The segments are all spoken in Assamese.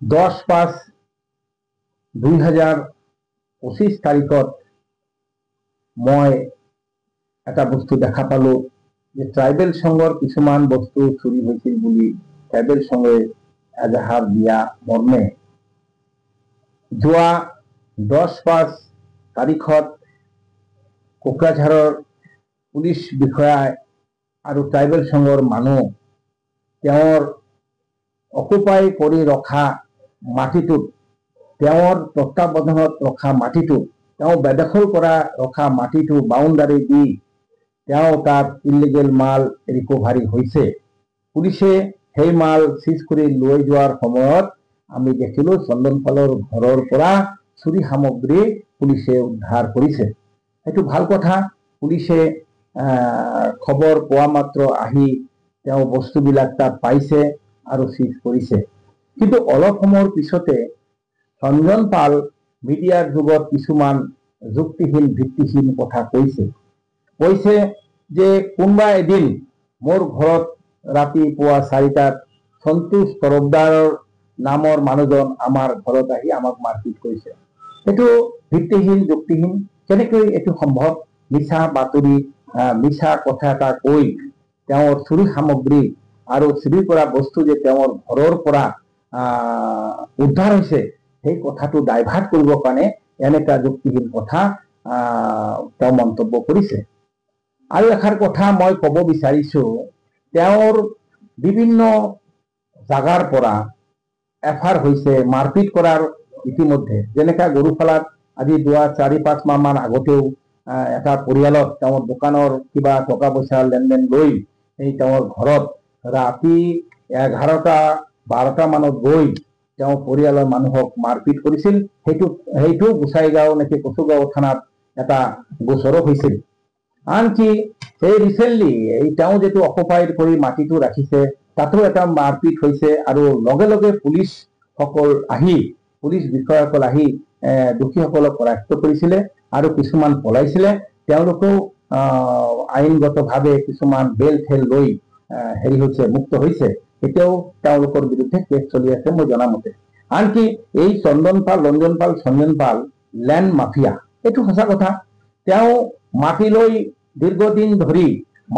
10/5/2025 তাৰিখত মই এটা বস্তু দেখা পালো যে ট্ৰাইবেল সংঘৰ কিছুমান বস্তু চুৰি হৈছিল বুলি ট্ৰাইবেল সংঘে এজাহাৰ দিয়া মৰ্মে যোৱা 10/5 তাৰিখত কোকৰাঝাৰৰ পুলিচ বিষয়া আৰু ট্ৰাইবেল সংঘৰ মানুহ তেওঁৰ অকুপাই কৰি ৰখা মাটিটোত তেওঁৰ তত্ত্বাৱধানত ৰখা মাটিটো তেওঁ বেদখল কৰা ৰখা মাটিটো বাউণ্ডাৰী দি তেওঁ তাত ইলিগেল মাল ৰিকভাৰী হৈছে। পুলিচে সেই মাল সিজ কৰি লৈ যোৱাৰ সময়ত আমি দেখিলো চন্দনপালৰ ঘৰৰ পৰা চুৰি সামগ্ৰী পুলিচে উদ্ধাৰ কৰিছে। সেইটো ভাল কথা। পুলিচে খবৰ পোৱা মাত্ৰ আহি তেওঁ বস্তুবিলাক তাত পাইছে আৰু সিজ কৰিছে। কিন্তু অলপ সময়ৰ পিছতে সঞ্জন পাল মিডিয়াৰ যুগত কিছুমান যুক্তিহীন ভিত্তিহীন কথা কৈছে যে কোনোবা এদিন মোৰ ঘৰত ৰাতিপুৱা 4টাত সন্তোষ তৰফদাৰৰ নামৰ মানুহজন আমাৰ ঘৰত আহি আমাক মাৰপিট কৰিছে। এইটো ভিত্তিহীন যুক্তিহীন। কেনেকৈ এইটো সম্ভৱ? মিছা বাতৰি মিছা কথা এটা কৈ তেওঁৰ চুৰি সামগ্ৰী আৰু চুৰি কৰা বস্তু যে তেওঁৰ ঘৰৰ পৰা উদ্ধাৰ হৈছে সেই কথাটো ডাইভাৰ্ট কৰিবৰ কাৰণে এনেকা যুক্তিহীন কথা তেওঁ মন্তব্য কৰিছে। আৰু এষাৰ কথা মই ক'ব বিচাৰিছো, তেওঁৰ বিভিন্ন জাগাৰ পৰা এফআৰ হৈছে মাৰপিট কৰাৰ ইতিমধ্যে। যেনেকা গৰুফালাত আজি 4-5 মাহ মান আগতেও এটা পৰিয়ালত তেওঁৰ দোকানৰ কিবা টকা পইচা লেনদেন লৈ এই তেওঁৰ ঘৰত ৰাতি 11টা-12টা মানত গৈ তেওঁ পৰিয়ালৰ মানুহক মাৰপিট কৰিছিল। সেইটো গোসাইগাঁও নেকি কচুগাঁও থানাত এটা গোচৰো হৈছিল। আনকি এই ৰিচেণ্টলি এই তেওঁ যেটো অকুপাইড কৰি মাটিটো ৰাখিছে তাতো এটা মাৰপিট হৈছে আৰু লগে লগে পুলিচ বিষয়াসকল আহি দোষীসকলক কৰায়ত্ব কৰিছিলে আৰু কিছুমান পলাইছিলে। তেওঁলোকেও আইনগতভাৱে কিছুমান বেল ঠেল লৈ মুক্ত হৈছে। এতিয়াও তেওঁলোকৰ বিৰুদ্ধে কেছ চলি আছে মই জনামতে। আনকি এই ৰঞ্জন পাল ল্যান্ড মাফিয়া, এইটো সঁচা কথা। তেওঁ মাটি লৈ দীৰ্ঘদিন ধৰি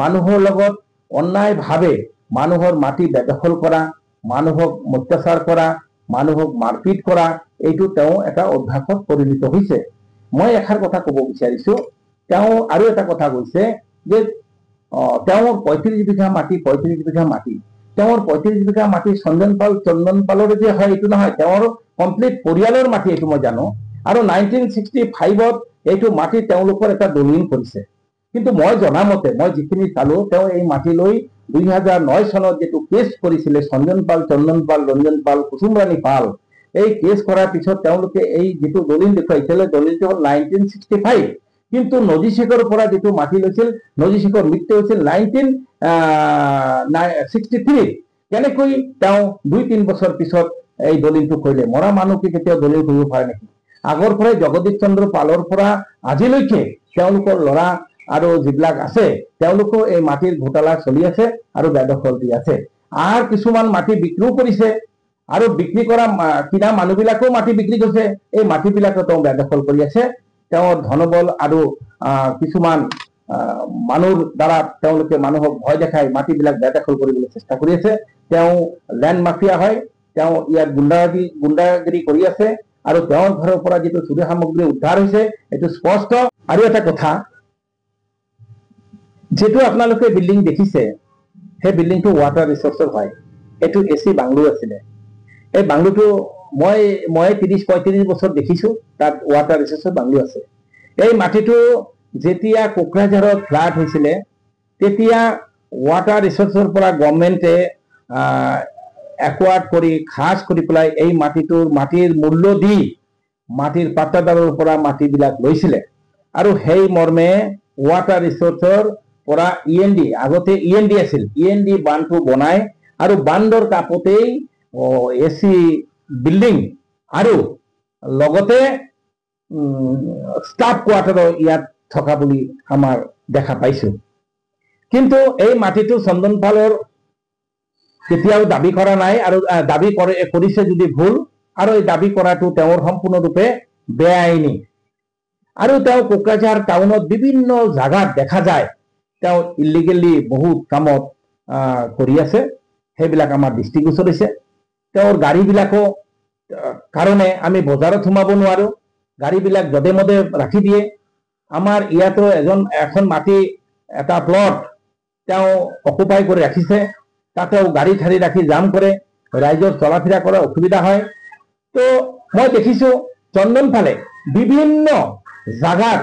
মানুহৰ লগত অন্যায়ভাৱে মানুহৰ মাটি বেদখল কৰা, মানুহক অত্যাচাৰ কৰা, মানুহক মাৰপিট কৰা, এইটো তেওঁ এটা অভ্যাসত পৰিণত হৈছে। মই এষাৰ কথা ক'ব বিচাৰিছো, তেওঁ আৰু এটা কথা কৈছে যে তেওঁৰ 35 বিঘা মাটি তেওঁৰ 35 বিঘা মাটি চন্দন পালৰ যে হয় এইটো নহয়, তেওঁৰ কমপ্লিট পৰিয়ালৰ মাটি এইটো মই জানো। আৰু 1965ত এইটো মাটি তেওঁলোকৰ এটা দলিল কৰিছে। কিন্তু মই জনামতে মই যিখিনি চালো তেওঁ এই মাটি লৈ 2009 চনত যেটো কেছ কৰিছিলে চন্দন পাল, চন্দন পাল, ৰঞ্জন পাল, কুসুমৰাণী পাল, এই কেছ কৰাৰ পিছত তেওঁলোকে এই যেটো দলিল দেখুৱাইছিলে দলিলটো হ'ল 1965। কিন্তু নজিশেখৰ পৰা যেটো মাটি লৈছিল, নজিশেখৰ মৃত্যু হৈছিল 1963। কেনেকৈ তেওঁ 2-3 বছৰ পিছত এই দলিলটো কৰিলে? মৰা মানুহকে কেতিয়াও দলিল কৰিব পাৰে নেকি? আগৰ পৰাই জগদীশ চন্দ্ৰ পালৰ পৰা আজিলৈকে তেওঁলোকৰ ল'ৰা আৰু যিবিলাক আছে তেওঁলোকেও এই মাটিৰ ঘোটালা চলি আছে আৰু বেদখল দি আছে। আৰু কিছুমান মাটি বিক্ৰীও কৰিছে আৰু বিক্ৰী কৰা কিনা মানুহবিলাকেও মাটি বিক্ৰী কৰিছে। এই মাটিবিলাকো তেওঁ বেদখল কৰি আছে। তেওঁৰ ধনবল আৰু কিছুমান মানুহৰ দ্বাৰা তেওঁলোকে মানুহক ভয় দেখাই মাটিবিলাক বেদখল কৰিবলৈ চেষ্টা কৰি আছে। তেওঁ ল্যান্ড মাফিয়া হয়। তেওঁ ইয়াত গুণ্ডাগিৰি কৰি আছে আৰু তেওঁৰ ঘৰৰ পৰা যেটো চুৰি সামগ্ৰী উদ্ধাৰ হৈছে এইটো স্পষ্ট। আৰু এটা কথা, যেটো আপোনালোকে বিল্ডিং দেখিছে সেই বিল্ডিংটো ওয়াটাৰ ৰিসোৰ্সৰ হয়। এইটো এসি বাংলো আছিলে। এই বাংলোটো মই 30-35 বছৰ দেখিছো, তাত ওয়াটাৰ ৰিসোৰ্সৰ বাংলো আছে। এই মাটিটো যেতিয়া কোকৰাঝাৰত ফ্লাড হৈছিলে তেতিয়া ওয়াটাৰ ৰিসোৰ্সৰ পৰা গভৰ্নমেন্টে একোয়াৰ্ড কৰি খাস কৰি পেলাই এই মাটিৰ মূল্য দি মাটিৰ পাট্টাদাৰৰ পৰা মাটিবিলাক লৈছিলে আৰু সেই মৰ্মে ওয়াটাৰ ৰিসোৰ্সৰ পৰা ইএনডি, আগতে ইএনডি আছিল, ইএনডি বান্ধটো বনাই আৰু বান্ধৰ কাপতেই এসি বিল্ডিং আৰু লগতে স্টাফ কোৱাৰ্টাৰৰ ইয়াত থকা বুলি আমাৰ দেখা পাইছো। কিন্তু এই মাটিটো চন্দন পালৰ কেতিয়াও দাবী কৰা নাই আৰু দাবী কৰিছে যদি ভুল, আৰু এই দাবী কৰাটো তেওঁৰ সম্পূৰ্ণৰূপে বেআইনী। আৰু তেওঁ কোকৰাঝাৰ টাউনত বিভিন্ন জাগাত দেখা যায় তেওঁ ইলিগেলি বহুত কামত কৰি আছে, সেইবিলাক আমাৰ দৃষ্টিগোচৰ হৈছে। তেওঁৰ গাড়ীবিলাকো কাৰণে আমি বজাৰত সোমাব নোৱাৰো, গাড়ীবিলাক যধে মধে ৰাখি দিয়ে। আমাৰ ইয়াতো এখন মাটি এটা প্লট তেওঁ অকুপাই কৰি ৰাখিছে, তাতেও গাড়ী ঠাড়ি ৰাখি জাম কৰে, ৰাইজৰ চলা ফিৰা কৰা অসুবিধা হয়। তো মই দেখিছো চন্দন ফালে বিভিন্ন জাগাত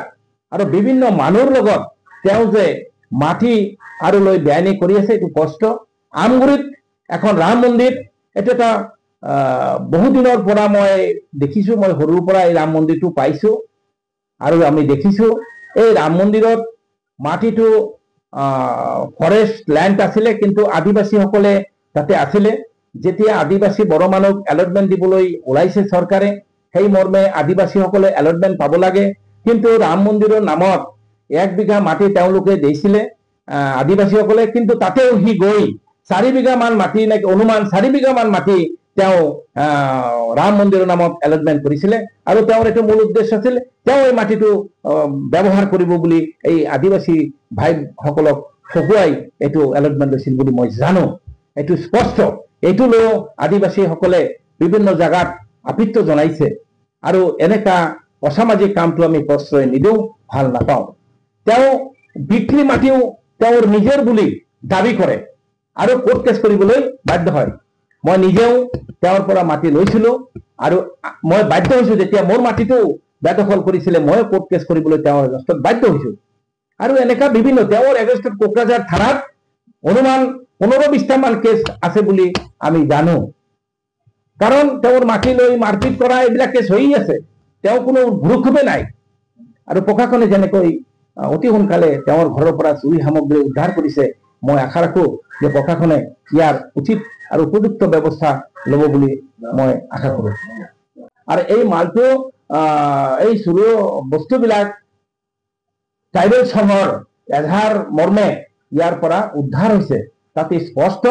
আৰু বিভিন্ন মানুহৰ লগত তেওঁ যে মাটি আৰু লৈ বেআইনী কৰি আছে, এইটো স্পষ্ট। আমগুৰিত এখন ৰাম মন্দিৰ, এইটো এটা বহু দিনৰ পৰা মই দেখিছো, মই সৰুৰ পৰা এই ৰাম মন্দিৰটো পাইছো আৰু আমি দেখিছো এই ৰাম মন্দিৰত মাটিটো ফৰেষ্ট ল্যান্ড আছিলে, কিন্তু আদিবাসীসকলে তাতে আছিলে। যেতিয়া আদিবাসী বড় মানুহক এলটমেন্ট দিবলৈ ওলাইছে চৰকাৰে, সেই মৰ্মে আদিবাসীসকলে এলটমেন্ট পাব লাগে, কিন্তু ৰাম মন্দিৰৰ নামত 1 বিঘা মাটি তেওঁলোকে দিছিলে আদিবাসীসকলে, কিন্তু তাতেও সি গৈ 4 বিঘা মান মাটি, অনুমান 4 বিঘা মান মাটি তেওঁ ৰাম মন্দিৰৰ নামত এলটমেন্ট কৰিছিলে। আৰু তেওঁৰ এইটো মূল উদ্দেশ্য আছিল তেওঁ এই মাটিটো ব্যৱহাৰ কৰিব বুলি এই আদিবাসী ভাইসকলক ঠগুৱাই এইটো এলটমেন্ট লৈছিল বুলি মই জানো। এইটো স্পষ্ট, এইটো লৈ আদিবাসীসকলে বিভিন্ন জাগাত আপত্তি জনাইছে, আৰু এনেকা অসামাজিক কামটো আমি প্ৰশ্ৰয় নিদিওঁ, ভাল নাপাওঁ। তেওঁ বিক্ৰী মাটিও তেওঁৰ নিজৰ বুলি দাবী কৰে আৰু কোৰ্ট কেছ কৰিবলৈ বাধ্য হয়। মই নিজেও তেওঁৰ পৰা মাটি লৈছিলো আৰু মই বাধ্য হৈছো, যেতিয়া মোৰ মাটিটো বেদখল কৰিছিলে মই কোৰ্ট কেছ কৰিবলৈ তেওঁৰ এগেইনষ্টত বাধ্য হৈছো। আৰু এনেকা বিভিন্ন তেওঁৰ এগেইনষ্টত কোকৰাঝাৰ থানাত অনুমান 15-20টা মান কেছ আছে বুলি আমি জানো, কাৰণ তেওঁৰ মাটি লৈ মাৰপিট কৰা এইবিলাক কেছ হৈ আছে, তেওঁ কোনো ভুৰুক্ষেপে নাই। আৰু প্ৰশাসনে যেনেকৈ অতি সোনকালে তেওঁৰ ঘৰৰ পৰা চুৰি সামগ্ৰী উদ্ধাৰ কৰিছে, মই আশা ৰাখো যে প্ৰশাসনে ইয়াৰ উচিত আৰু উপযুক্ত ব্যৱস্থা ল'ব বুলি মই আশা কৰো। আৰু এই মালটো এই চুৰি বস্তুবিলাক ট্ৰাইবেল সংঘৰ এধাৰ মৰ্মে ইয়াৰ পৰা উদ্ধাৰ হৈছে। তাতে স্পষ্ট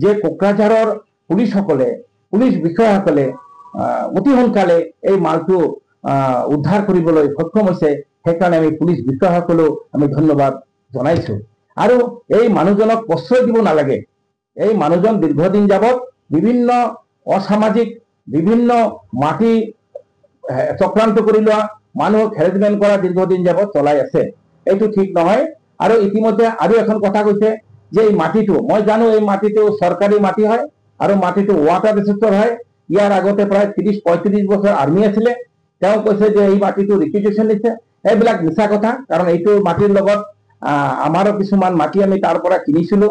যে কোকৰাঝাৰৰ পুলিচ বিষয়াসকলে অতি সোনকালে এই মালটো উদ্ধাৰ কৰিবলৈ সক্ষম হৈছে। সেইকাৰণে আমি পুলিচ বিষয়াসকলেও আমি ধন্যবাদ জনাইছো। আৰু এই মানুহজনক প্ৰশ্ৰয় দিব নালাগে। এই মানুহজন দীৰ্ঘদিন যাবত বিভিন্ন অসামাজিক বিভিন্ন মাটি চক্ৰান্ত কৰি লোৱা, মানুহক হেৰেছমেণ্ট কৰা দীৰ্ঘদিন যাবত চলাই আছে, এইটো ঠিক নহয়। আৰু ইতিমধ্যে আৰু এখন কথা কৈছে যে এই মাটিটো, মই জানো এই মাটিটো চৰকাৰী মাটি হয় আৰু মাটিটো ৱাটাৰ ৰিচোৰ্চৰ হয়। ইয়াৰ আগতে প্ৰায় 30-35 বছৰ আৰ্মি আছিলে, তেওঁ কৈছে যে এই মাটিটো ৰিকুইজিশ্যন দিছে, এইবিলাক মিছা কথা। কাৰণ এইটো মাটিৰ লগত আমাৰো কিছুমান মাটি আমি তাৰ পৰা কিনিছিলো,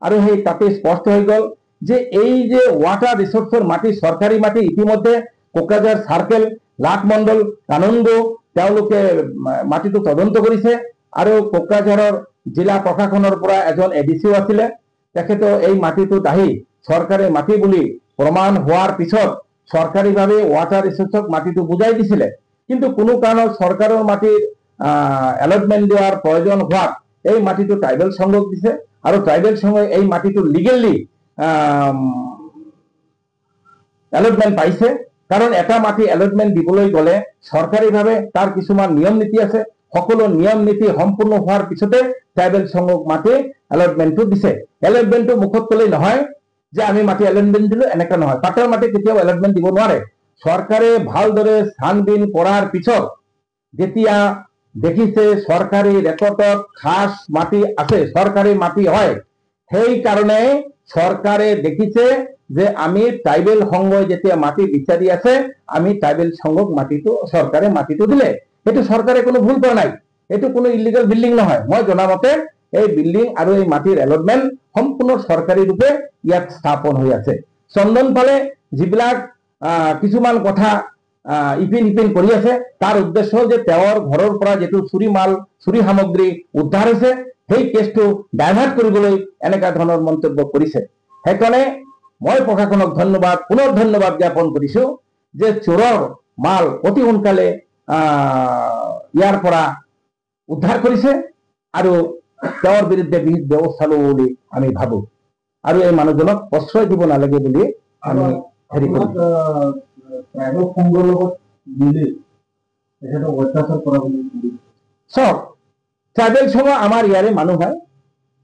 আৰু সেই তাতে স্পষ্ট হৈ গ'ল যে এই যে ৱাটাৰ ৰিচোৰ্চৰ মাটি, চৰকাৰী মাটি, ইতিমধ্যে কোকৰাঝাৰ চাৰ্কেল, লাটমণ্ডল, কানন্দ তেওঁলোকে মাটিটো তদন্ত কৰিছে। আৰু কোকৰাঝাৰৰ জিলা প্ৰশাসনৰ পৰা এজন এডিচিও আছিলে, তেখেতে এই মাটিটোত আহি চৰকাৰী মাটি বুলি প্ৰমাণ হোৱাৰ পিছত চৰকাৰীভাৱে ৱাটাৰ ৰিচোৰ্চক মাটিটো বুজাই দিছিলে, কিন্তু কোনো কাৰণত চৰকাৰৰ মাটিৰ এলটমেন্ট দিয়াৰ প্ৰয়োজন হোৱাত এই মাটিটো ট্ৰাইবেল সংঘক দিছে, আৰু ট্ৰাইবেল সংঘই এই মাটিটো লিগেলি এলটমেন্ট পাইছে। কাৰণ এটা মাটি এলটমেন্ট দিবলৈ গ'লে চৰকাৰীভাৱে তাৰ কিছুমান নিয়ম নীতি আছে, সকলো নিয়ম নীতি সম্পূৰ্ণ হোৱাৰ পিছতে ট্ৰাইবেল সংঘক মাটি এলটমেন্টটো দিছে। এলটমেন্টটো মুখত ক'লেই নহয় যে আমি মাটি এলটমেন্ট দিলো, এনেকা নহয়। পাটৰ মাটি কেতিয়াও এলটমেন্ট দিব নোৱাৰে। চৰকাৰে ভালদৰে ছানবিন কৰাৰ পিছত যেতিয়া দেখিছে চৰকাৰী ৰেকৰ্ডত খাস মাটি আছে, চৰকাৰী মাটি হয়, সেই কাৰণে চৰকাৰে দেখিছে যে আমি ট্ৰাইবেল সংঘই যেতিয়া মাটি বিচাৰি আছে, আমি ট্ৰাইবেল সংঘক মাটিটো চৰকাৰে মাটিটো দিলে। সেইটো চৰকাৰে কোনো ভুল কৰা নাই, এইটো কোনো ইলিগেল বিল্ডিং নহয়। মই জনামতে এই বিল্ডিং আৰু এই মাটিৰ এলটমেন্ট সম্পূৰ্ণ চৰকাৰী ৰূপে ইয়াত স্থাপন হৈ আছে। চন্দন পালে যিবিলাক কিছুমান কথা ইপিন সিপিন কৰি আছে, তাৰ উদ্দেশ্য হ'ল যে তেওঁৰ ঘৰৰ পৰা যিটো চুৰি সামগ্ৰী উদ্ধাৰ হৈছে, সেই কেছটো ডাইভাৰ্ট কৰিবলৈ এনেকুৱা ধৰণৰ মন্তব্য কৰিছে। সেইকাৰণে মই প্ৰশাসনক পুনৰ ধন্যবাদ জ্ঞাপন কৰিছো যে চোৰৰ মাল অতি সোনকালে ইয়াৰ পৰা উদ্ধাৰ কৰিছে আৰু তেওঁৰ বিৰুদ্ধে বিহিত ব্যৱস্থা ল'ব বুলি আমি ভাবো। আৰু এই মানুহজনক প্ৰশ্ৰয় দিব নালাগে বুলি আমি হেৰি কৰোঁ। ট্ৰাইবেল সংঘৰ লগত মিলি তেখেতক অত্যাচাৰ কৰা বুলি চাওক, ট্ৰাইবেল সংঘ আমাৰ ইয়াৰে মানুহ হয়,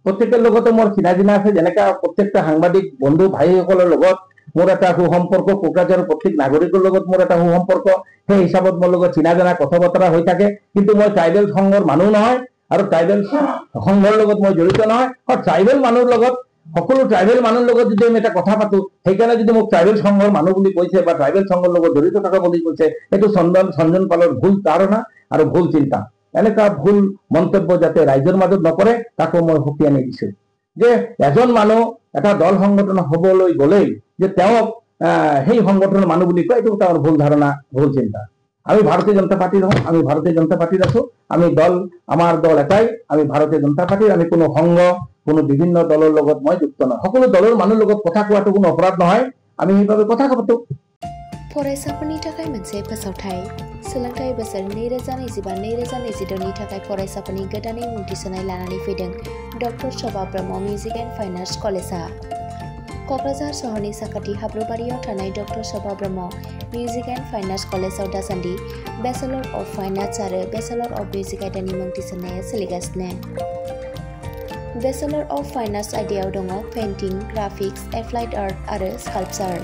প্ৰত্যেকৰ লগতে মোৰ চিনা জিনা আছে। যেনেকা প্ৰত্যেকটা সাংবাদিক বন্ধু ভাইসকলৰ লগত মোৰ এটা সুসম্পৰ্ক, কোকৰাঝাৰৰ প্ৰত্যেক নাগৰিকৰ লগত মোৰ এটা সুসম্পৰ্ক, সেই হিচাপত মোৰ লগত চিনা জনা কথা বতৰা হৈ থাকে। কিন্তু মই ট্ৰাইবেল সংঘৰ মানুহ নহয় আৰু ট্ৰাইবেল সংঘৰ লগত মই জড়িত নহয়। আৰু ট্ৰাইবেল মানুহৰ লগত, সকলো ট্ৰাইবেল মানুহৰ লগত যদি আমি এটা কথা পাতো, সেইকাৰণে যদি মোক ট্ৰাইবেল সংঘৰ মানুহ বুলি কৈছে বা ট্ৰাইবেল সংঘৰ লগত জড়িত থকা বুলি কৈছে, সেইটো সঞ্জন পালৰ ভুল ধাৰণা আৰু ভুল চিন্তা। এনেকুৱা ভুল মন্তব্য যাতে ৰাইজৰ মাজত নকৰে, তাকো মই সকিয়ানি দিছো যে এজন মানুহ এটা দল সংগঠন হবলৈ গলেই যে তেওঁক সেই সংগঠনৰ মানুহ বুলি কয়, এইটো তাৰ ভুল ধাৰণা, ভুল চিন্তা। আমি ভাৰতীয় জনতা পাৰ্টিৰ হওঁ, আমি ভাৰতীয় জনতা পাৰ্টিত আছো। আমি দল, আমাৰ দল এটাই, আমি ভাৰতীয় জনতা পাৰ্টিৰ। আমি কোনো সংঘ, কোনো বিভিন্ন দলৰ লগত মই যুক্ত নহয়। সকলো দলৰ মানুহৰ লগত কথা কোৱাটো কোনো অপৰাধ নহয়, আমি সেইভাবে কথা পাতো। फरायसाफोरनि थाखाय मोनसे फोसावथाय। सोलोंथाइ बोसोर 2025-2026 नि थाखाय फरायसाफोरनि गोदानै मुं थिसननाय लानानै फैदों doctor Shobha Brahma music and fine arts कलेजआ। क'क्राझार सहरनि साखाथि हाब्रुबारियाव थानाय doctor Shobha Brahma music and fine arts कलेजआव दासान्दि बेचेलर अफ फाइन आर्ट्स आरो बेचेलर अफ मिउजिक आयदानि मुं थिसननाया सोलिगासिनो। बेचेलर अफ फाइन आर्ट्स आयदायाव दङ पेइन्टिं, ग्राफिक्स, एप्लाइड आर्ट आरो स्काल्पचार।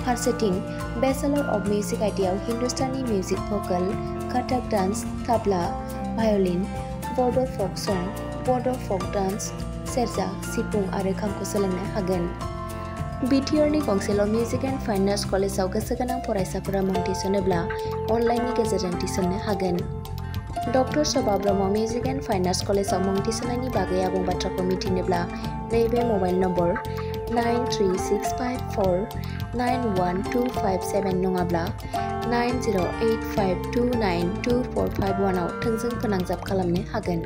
फारसेथिं बेचेलर अफ मिउजिक आयदायाव Hindustani music, Bhokaal, Kathak dance, ताबला, violin, बड' फक सं, बड' फक डान्स, सेरजा, सिफुं आरो खामखौ सोलोंनो हागोन। बिटिआरनि गंसेल' मिउजिक एन्ड फाइन आर्ट्स कलेजआव गोसो गोनां फरायसाफोरा मुं थिसनोब्ला अनलाइननि गेजेरजों थिसननो हागोन। Doctor Shobha Brahma music and fine arts कलेजआव मुं थिसननायनि बागै आबुं बाथ्राखौ मिथिनोब्ला नैबे मबाइल नम्बर 9365491257 नङाब्ला 9085292451 आव थोंजों फोनांजाब खालामनो हागोन।